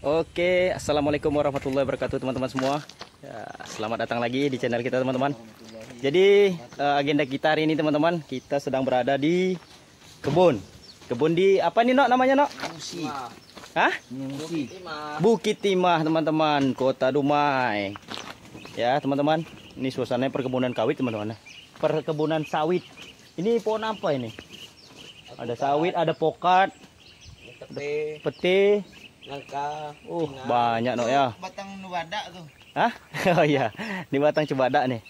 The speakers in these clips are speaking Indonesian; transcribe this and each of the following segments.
Oke, assalamualaikum warahmatullahi wabarakatuh teman-teman semua. Ya, selamat datang lagi di channel kita teman-teman. Jadi agenda kita hari ini teman-teman, kita sedang berada di kebun. Kebun di apa nih Nok namanya Nok? Musi. Hah? Bukit Timah teman-teman, Kota Dumai. Ya teman-teman, ini suasananya perkebunan sawit teman-teman. Perkebunan sawit. Ini pohon apa ini? Ada sawit, ada pokat, pete. Nangka, Banyak Nok ya. batang nuwada tuh. Hah? Oh iya, ini batang cubada nih.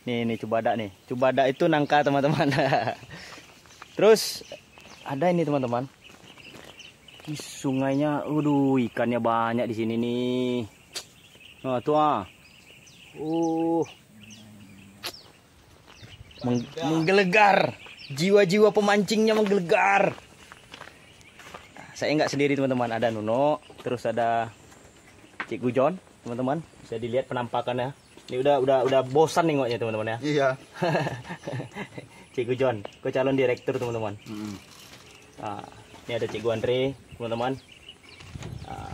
Nih cubada nih. Cubada itu nangka teman-teman. Terus ada ini teman-teman. Di sungainya, ikannya banyak di sini nih. Nah, tuh menggelegar. Jiwa-jiwa pemancingnya menggelegar. Saya nggak sendiri teman-teman, ada Nuno, terus ada Cik Gujon teman-teman. Bisa dilihat penampakannya. Ini udah bosan nengoknya teman-teman ya. Iya. Cik Gujon, kau calon direktur teman-teman. Nah, ini ada Cik Guandre teman-teman.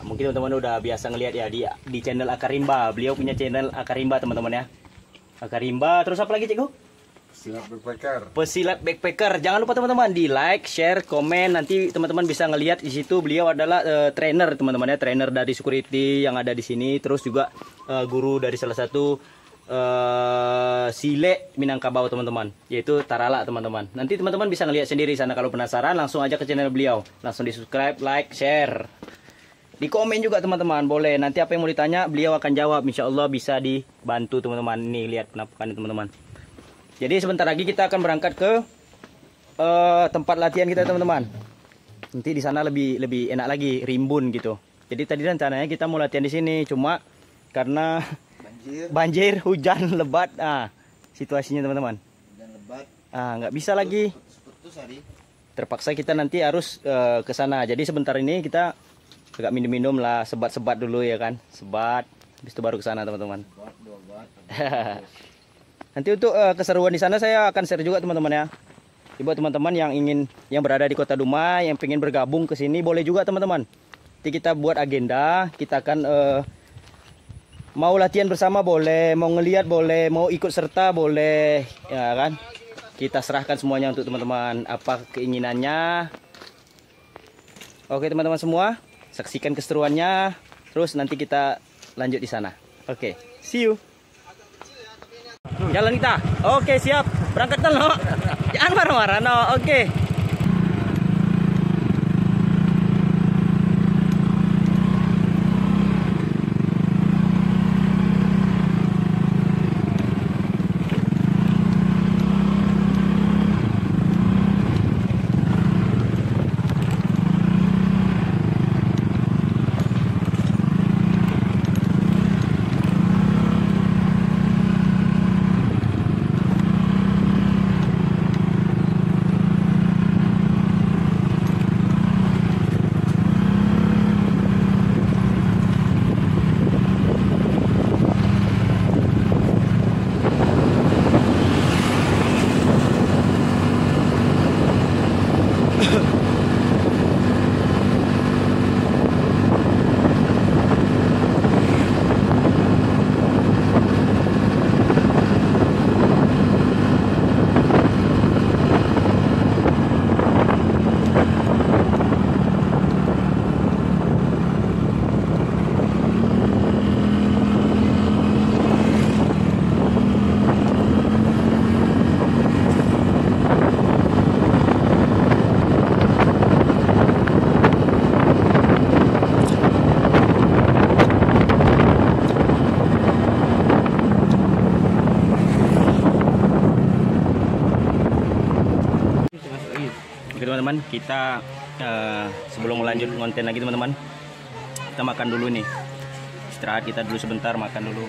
Mungkin teman-teman udah biasa ngelihat ya di channel Akarimba. Beliau punya channel Akarimba teman-teman ya. Akarimba, terus apa lagi Cik Gu? Pesilat backpacker. Jangan lupa teman-teman di like, share, komen. Nanti teman-teman bisa ngelihat di situ beliau adalah trainer teman-teman ya, trainer dari security yang ada di sini. Terus juga guru dari salah satu sile Minangkabau teman-teman, yaitu Tarala teman-teman. Nanti teman-teman bisa ngelihat sendiri sana. Kalau penasaran langsung aja ke channel beliau, langsung di subscribe, like, share, di komen juga teman-teman. Boleh, nanti apa yang mau ditanya beliau akan jawab. Insya Allah bisa dibantu teman-teman. Nih lihat penampakannya teman-teman. Jadi sebentar lagi kita akan berangkat ke tempat latihan kita teman-teman. Nanti di sana lebih enak lagi, rimbun gitu. Jadi tadi rencananya kita mau latihan di sini, cuma karena banjir, hujan lebat, situasinya teman-teman. Hujan lebat. Nggak bisa lagi. Terpaksa kita nanti harus ke sana. Jadi sebentar ini kita agak minum-minum lah, sebat-sebat dulu ya kan, sebat. Habis itu baru ke sana teman-teman. Nanti untuk keseruan di sana saya akan share juga teman-teman ya. Buat teman-teman yang berada di Kota Dumai, yang pengen bergabung ke sini boleh juga teman-teman. Nanti kita buat agenda, kita akan mau latihan bersama boleh, mau ngelihat boleh, mau ikut serta boleh, ya kan? Kita serahkan semuanya untuk teman-teman apa keinginannya. Oke teman-teman semua, saksikan keseruannya. Terus nanti kita lanjut di sana. Oke, see you. Jalan kita. Oke, siap. Berangkat dulu. Jangan marah-marah, no. Oke. Oke teman-teman, kita sebelum melanjut konten lagi teman-teman, kita makan dulu nih. Istirahat kita dulu sebentar, makan dulu.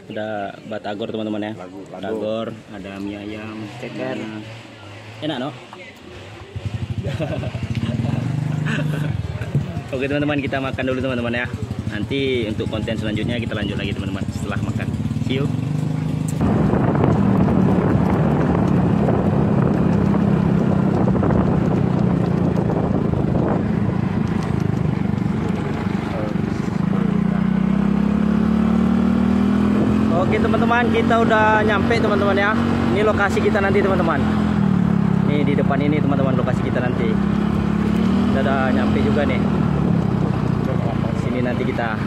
Udah batagor teman-teman ya. Batagor, ada mie ayam, ceker. Enak no? Oke teman-teman, kita makan dulu teman-teman ya. Nanti untuk konten selanjutnya kita lanjut lagi teman-teman setelah makan. See you. teman-teman, kita udah nyampe teman-teman ya. Ini lokasi kita nanti teman-teman. Nih di depan ini teman-teman lokasi kita nanti. Kita udah nyampe juga nih. Sini nanti kita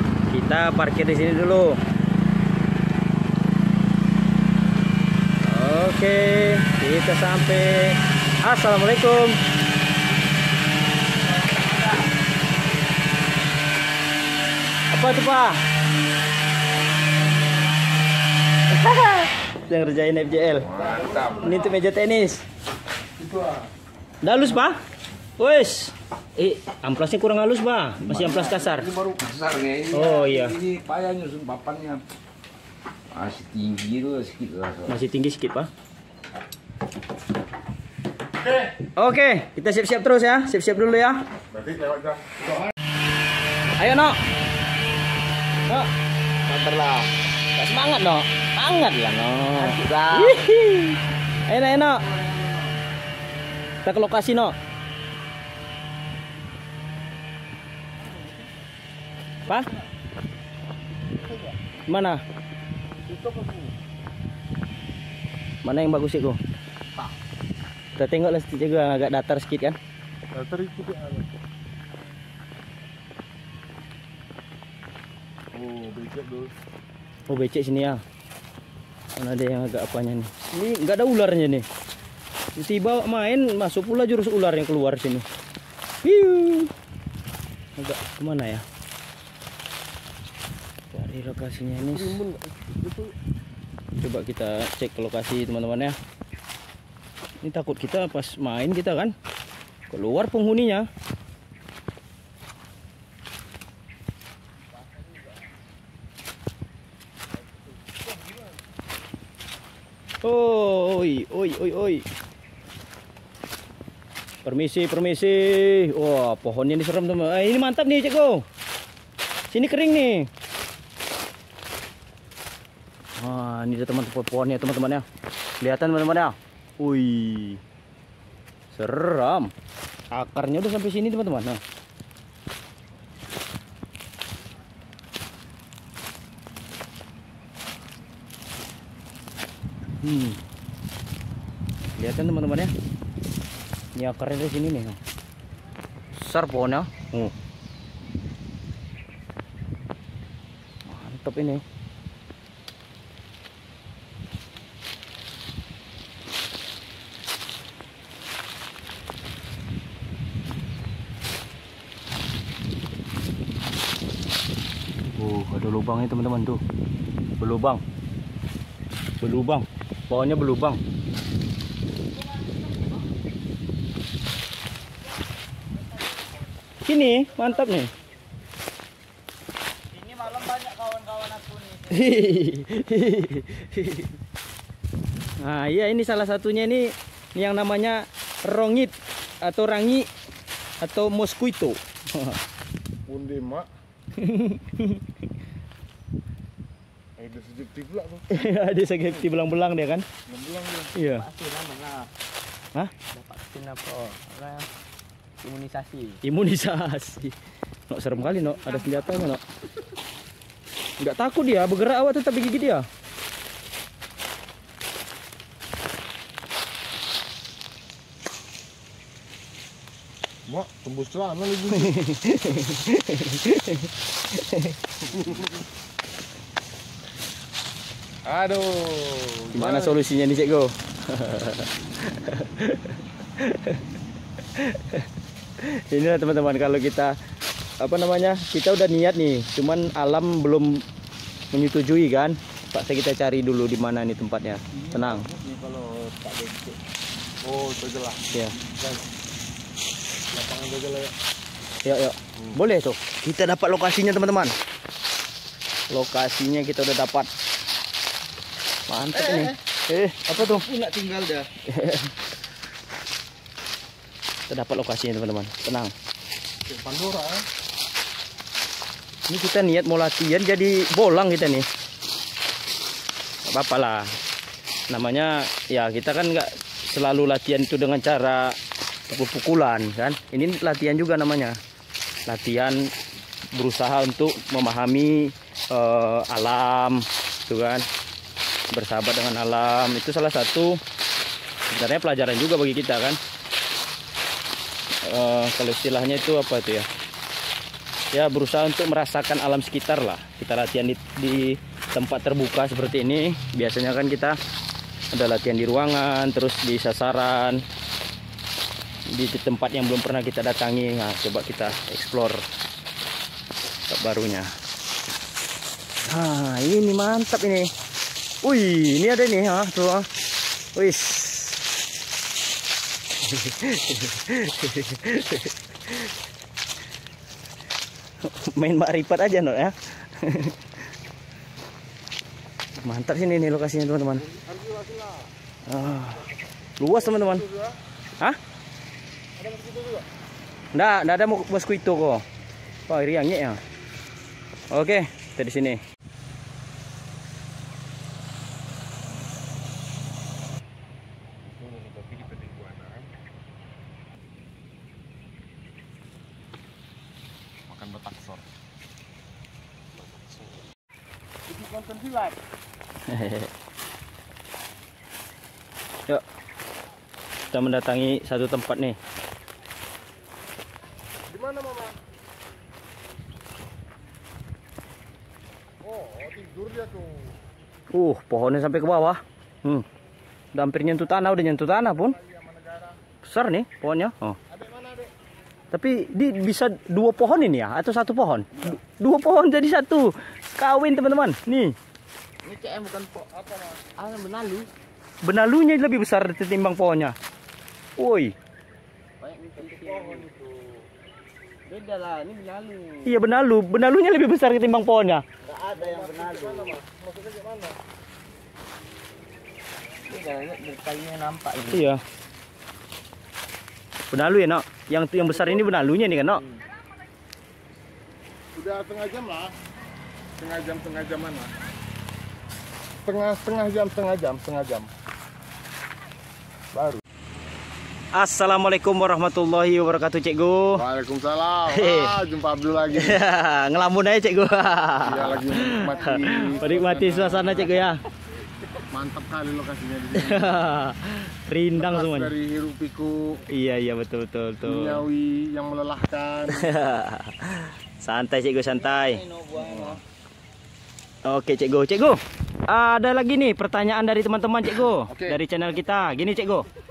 parkir di sini dulu. Oke, kita sampai. Assalamualaikum. Apa tuh Pak? Yang ngerjain FJL. Mantap. Ini tuh meja tenis. Udah halus Pak? Wes. Amplasnya kurang halus Pak. Masih amplas kasar. Ini baru kasar nih. Oh, iya. Ini payahnya papannya masih tinggi itu sedikit lah. Masih tinggi sedikit Pak. Oke, kita siap-siap terus ya. Siap-siap dulu ya. Ayo Nok. Nok, Sabar lah. gak semangat Nok. Semangat lah Nok. Lah. Ayo Nok. Kita ke lokasi Nok. Pak? Mana? Mana yang bagus itu? Kita tengoklah sedikit juga agak datar sedikit kan? Datar itu dia. Oh, becek dulu. Oh becek sini ya. Mana ada yang agak apanya nih? Ini nggak ada ularnya nih. Tiba main masuk pula jurus ular yang keluar sini. Hiu. Agak kemana ya? Cari lokasinya ini. Coba kita cek ke lokasi teman-teman ya. Ini takut kita pas main kita kan keluar penghuninya. Oi. Permisi. Wah, pohonnya ini serem teman. Ini mantap nih, Ceko. Sini kering nih. Wah, ini dia teman-teman pohonnya teman-teman ya. Kelihatan teman-teman ya. Wih. Seram. Akarnya udah sampai sini teman-teman. Nah. Kelihatan teman-teman ya. Ini akarnya dari sini nih. Besar pohonnya. Mantap ini. Ada lubangnya teman-teman tuh. Berlubang. Pohonnya berlubang. Sini, mantap nih. Ini malam banyak kawan-kawan aku nih. Nah, iya ini salah satunya ini yang namanya rongit atau rangi atau mosquito. Punde mak. Ada sejepti pula tuh. Ada segiti belang-belang dia kan? Belang dia. Iya. Pasti lah. Hah? Dapat vaksin apa? Karena Imunisasi. Nok serem kali Nok, ada senjatanya Nok. Enggak takut dia, bergerak awak tetap digigit dia. Mak, tembus celana lagi. Aduh. Gimana solusinya nih, Ceko? Inilah teman-teman, kalau kita kita udah niat nih, cuman alam belum menyetujui kan. Paksa kita cari dulu di mana nih tempatnya. Tenang. Ini kalau tak becek. Oh, itu jelas. Ya. Lapangan itu jelas. Yuk. Boleh tuh. Kita dapat lokasinya teman-teman. Lokasinya kita udah dapat. Mantap ini. Apa tuh? Aku nggak tinggal dah. Kita dapat lokasinya teman-teman. Tenang. Pandora. Ini kita niat mau latihan jadi bolang kita nih. Gak apa-apa lah. Namanya ya kita kan nggak selalu latihan itu dengan cara pukul-pukulan kan. Ini latihan juga namanya. Latihan berusaha untuk memahami alam, gitu kan. bersahabat dengan alam. Itu salah satu sebenarnya pelajaran juga bagi kita kan. Kalau istilahnya itu apa itu ya? Ya berusaha untuk merasakan alam sekitar lah. Kita latihan di tempat terbuka seperti ini. Biasanya kan kita ada latihan di ruangan, terus di sasaran, di tempat yang belum pernah kita datangi. Nah, coba kita explore tempat barunya. Nah, ini mantap ini. Wih, ini ada nih, tuh. Wih. Main makrifat aja, no ya. Mantap sini nih lokasinya, teman-teman. Luas, teman-teman. Hah? Nggak ada mosquito kok. Wah, riangnya ya. Oke, kita di sini. Makan betaksor. Itu konten silat. Yuk, kita mendatangi satu tempat nih. Di mana, Mama? Oh, tidur dia tuh. Pohonnya sampai ke bawah. Udah hampir nyentuh tanah, pun. Besar nih pohonnya. Adek mana, Adek? Tapi bisa 2 pohon ini ya, atau 1 pohon? 2 pohon jadi 1. Kawin, teman-teman. Nih. Ini CM bukan apa, Mas? Benalu. Benalunya lebih besar ketimbang pohonnya. Woi. Pohon itu. Beda lah, ini benalu. Iya, benalunya lebih besar ketimbang pohonnya. Enggak ada yang benalu. Maksudnya gimana? Ini jalannya dari kayunya nampak ini. Iya. Benalu ya, Nok. Yang besar ini benalunya nih kan, Nok. Udah setengah jam lah. Setengah jaman lah. Setengah jam. Baru. Assalamualaikum warahmatullahi wabarakatuh, Cikgu. Waalaikumsalam. Jumpa Abdul lagi. Ngelamun aja, Cikgu. Iya, lagi Menikmati suasana, Cikgu ya. Mantap kali lokasinya di sini. Rindang Lepas semuanya. dari hiruk pikuk, Iya, betul. duniawi yang melelahkan. Santai, Cikgu, santai. Oke, Cikgu. Ada lagi nih pertanyaan dari teman-teman, Cikgu. Oke. Dari channel kita. Gini, Cikgu.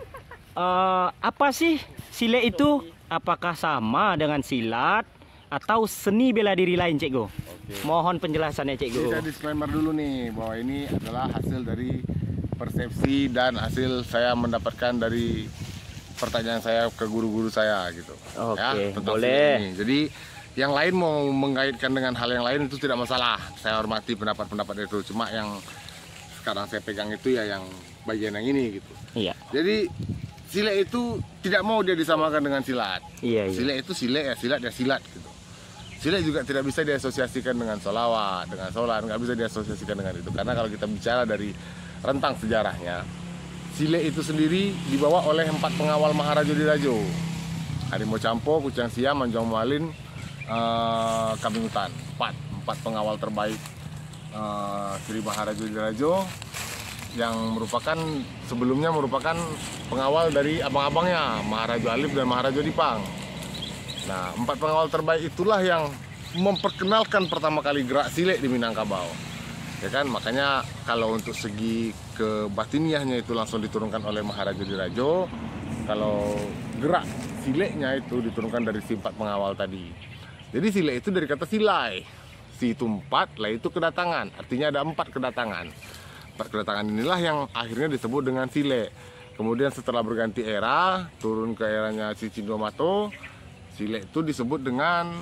Apa sih silet itu? Apakah sama dengan silat atau seni bela diri lain, Cikgu? Mohon penjelasannya, Cikgu. Kita disclaimer dulu nih bahwa ini adalah hasil dari persepsi dan hasil saya mendapatkan dari pertanyaan saya ke guru-guru saya gitu. Oke, tentang boleh. ini. Jadi yang lain mau mengaitkan dengan hal yang lain itu tidak masalah. Saya hormati pendapat-pendapat itu. Cuma yang sekarang saya pegang itu ya yang bagian yang ini gitu. Iya. Jadi silet itu tidak mau dia disamakan dengan silat. Iya. Silet itu silet ya silat ya silat gitu. Silet juga tidak bisa diasosiasikan dengan sholawat, dengan sholat, nggak bisa diasosiasikan dengan itu. Karena kalau kita bicara dari rentang sejarahnya, silet itu sendiri dibawa oleh 4 pengawal Maharaja Dirajo. Harimau Campo, Kucang Siam, Manjong Mualin, Kambing Hutan. 4 pengawal terbaik Sri Maharaja Dirajo yang merupakan sebelumnya merupakan pengawal dari abang-abangnya Maharaja Alif dan Maharaja Dipang. Nah, 4 pengawal terbaik itulah yang memperkenalkan pertama kali gerak silet di Minangkabau. Ya kan, makanya kalau untuk segi kebatiniahnya itu langsung diturunkan oleh Maharaja Dirajo. Kalau gerak siletnya itu diturunkan dari si 4 pengawal tadi. Jadi silet itu dari kata silai. Si itu 4, lah itu kedatangan. Artinya ada 4 kedatangan. 4 kedatangan inilah yang akhirnya disebut dengan silet. Kemudian setelah berganti era, turun ke eranya si Cindomato, silet itu disebut dengan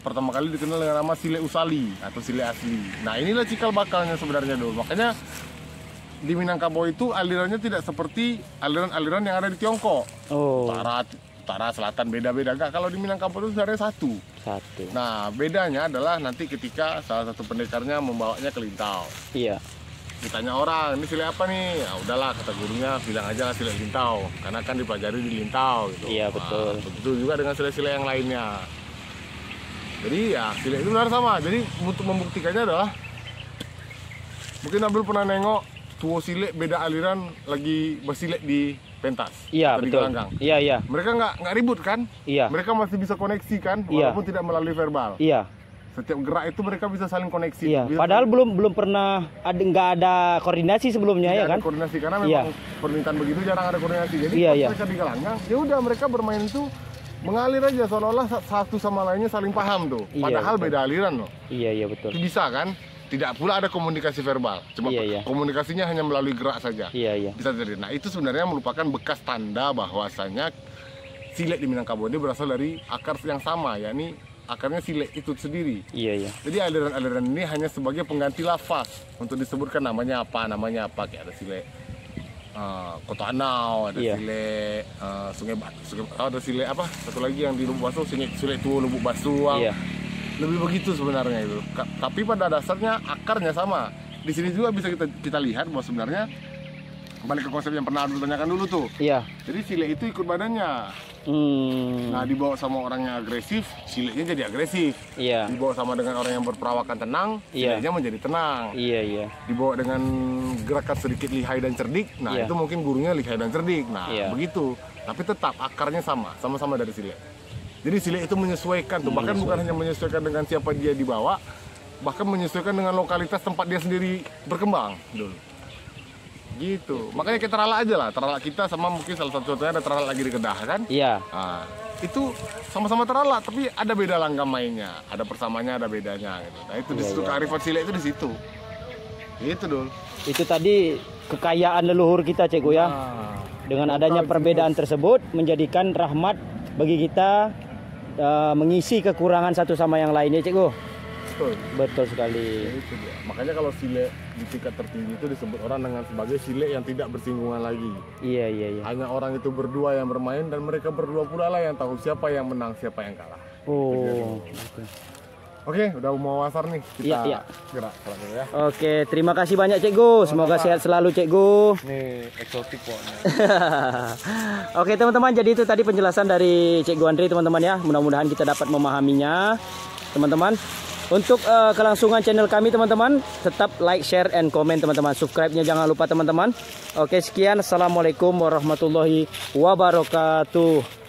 pertama kali dikenal dengan nama silet usali atau silet asli. Nah, inilah cikal bakalnya sebenarnya dulu. Makanya di Minangkabau itu alirannya tidak seperti aliran-aliran yang ada di Tiongkok. Utara, selatan beda-beda. Enggak, kalau di Minangkabau itu sebenarnya satu. Nah, bedanya adalah nanti ketika salah satu pendekarnya membawanya ke Lintau. Iya. Ditanya orang, ini silet apa nih? Ya udahlah, kata gurunya bilang aja silet Lintau, karena kan dipelajari di Lintau gitu. Iya, betul. Begitu juga dengan silet-silet yang lainnya. Jadi ya silet itu benar sama. Jadi untuk membuktikannya adalah Mungkin Abdul pernah nengok tuo silek beda aliran lagi bersilek di pentas. Iya, atau di betul. gelanggang. Iya, iya. Mereka nggak ribut kan? Iya. Mereka masih bisa koneksi kan, Iya. walaupun tidak melalui verbal. Iya. Setiap gerak itu mereka bisa saling koneksi. Iya. Bisa Padahal belum pernah nggak ada koordinasi sebelumnya tidak ya ada kan? koordinasi karena Iya. memang permintaan begitu jarang ada koordinasi. Jadi Iya, pas iya. mereka di gelanggang, ya udah mereka bermain itu mengalir aja seolah-olah satu sama lainnya saling paham tuh. Iya, Padahal betul. beda aliran loh. Iya, iya betul. Itu bisa kan? Tidak pula ada komunikasi verbal. Cuma Iya, iya. komunikasinya hanya melalui gerak saja. Iya, iya. Bisa terjadi. Nah, itu sebenarnya merupakan bekas tanda bahwasanya silek di Minangkabau ini berasal dari akar yang sama, yakni akarnya silek itu sendiri. Iya, iya. Jadi aliran-aliran ini hanya sebagai pengganti lafaz untuk disebutkan namanya apa, kayak ada silek Koto Anau, ada Iya. silek ada silek apa? Satu lagi yang di Lubuk Basuh, silek Tuo Lubuk Basuh. Iya. Lebih begitu sebenarnya itu. Tapi pada dasarnya akarnya sama. Di sini juga bisa kita lihat bahwa sebenarnya balik ke konsep yang pernah Abdul tanyakan dulu tuh. Iya. Jadi silek itu ikut badannya. Nah, dibawa sama orang yang agresif, sileknya jadi agresif. Iya. Dibawa sama dengan orang yang berperawakan tenang, Iya. sileknya menjadi tenang. Iya, iya. Dibawa dengan gerakan sedikit lihai dan cerdik, nah Iya. itu mungkin gurunya lihai dan cerdik. Nah, Iya. begitu. Tapi tetap akarnya sama-sama dari silek. Jadi silek itu menyesuaikan tuh, bahkan bukan hanya menyesuaikan dengan siapa dia dibawa, bahkan menyesuaikan dengan lokalitas tempat dia sendiri berkembang dulu. Gitu. Makanya kita teralak aja lah, teralak kita sama mungkin salah satu contohnya ada teralak lagi di Kedah kan? Iya. Nah, itu sama-sama teralak, tapi ada beda langgam mainnya, ada persamaannya, ada bedanya gitu. Nah, itu di situ kearifan silek itu di situ. Gitu dul. Itu tadi kekayaan leluhur kita, Cikgu ya. Dengan adanya perbedaan tersebut menjadikan rahmat bagi kita mengisi kekurangan satu sama yang lainnya, Cikgu. Betul. Betul sekali. Itu dia. Makanya kalau silek di tingkat tertinggi itu disebut orang dengan sebagai silek yang tidak bersinggungan lagi. Iya, iya, iya. Hanya orang itu berdua yang bermain dan mereka berdua pula lah yang tahu siapa yang menang, siapa yang kalah. Oh. Oke, udah mau asar nih. Kita Iya, iya. gerak sekarang ya. Oke, terima kasih banyak, Cikgu. Semoga sehat selalu, Cikgu. Nih eksotik kok. Oke, teman-teman, jadi itu tadi penjelasan dari Cikgu Andri, teman-teman ya. Mudah-mudahan kita dapat memahaminya, teman-teman. Untuk kelangsungan channel kami, teman-teman, tetap like, share, and comment, teman-teman. Subscribe-nya jangan lupa, teman-teman. Oke, sekian. Assalamualaikum warahmatullahi wabarakatuh.